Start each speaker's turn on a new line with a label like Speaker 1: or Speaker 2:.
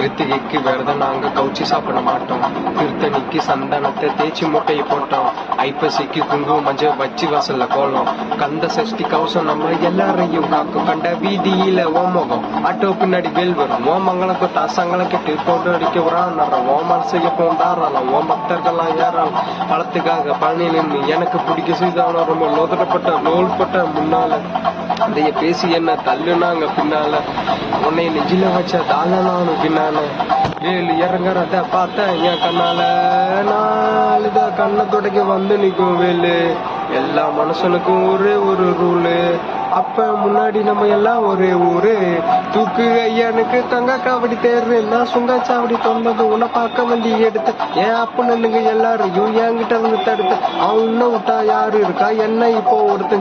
Speaker 1: கிருத்திகைக்கு விரதம் நாங்க கவுச்சி சாப்பிட மாட்டோம். திருத்தணிக்கு சந்தனத்தை தேய்ச்சி மூட்டையை போட்டோம். ஐப்பசிக்கு குங்குமம் மஞ்சள் வச்சு வாசல்ல கோலம். கந்த சஷ்டி கவசம் நம்ம எல்லாரையும் காக்கும். கண்ட வீதியில ஓமோகம் ஆட்டோ பின்னாடி வேல் வரும். ஓமங்களை கொட்ட அசங்களை கெட்டு போட்டு அடிக்க வரான். ஓமல் செய்ய போண்டாராம். ஓம் பக்தர்கள்லாம் ஏறாம். பழத்துக்காக பழனி நின்று எனக்கு பிடிக்க செய்தாலும் ரொம்ப லோதப்பட்ட நூல்பட்ட முன்னால அதைய பேசி என்ன தள்ளுனாங்க பின்னால. உன்னை நெஞ்சில வச்ச தாள நானும் பின்னால. வேலு இறங்குறத பார்த்தேன் என் கண்ணால. நாலுத கண்ணை தொடக்க வந்து நிற்கும் வேலு. எல்லா மனுஷனுக்கும் ஒரே ஒரு ரூலு. அப்ப முன்னாடி நம்ம எல்லாம் ஒரே ஊரு. தூக்கு ஐயனுக்கு தங்க காவடி தேர்வு. நான் சுங்க சாவடி தொந்தது உன்னை பார்க்க வண்டி எடுத்த என் அப்பனுங்க எல்லாரையும் என்கிட்ட வந்து தடுத்த. அவன் விட்டா யாரு இருக்கா என்ன இப்போ ஒருத்தன்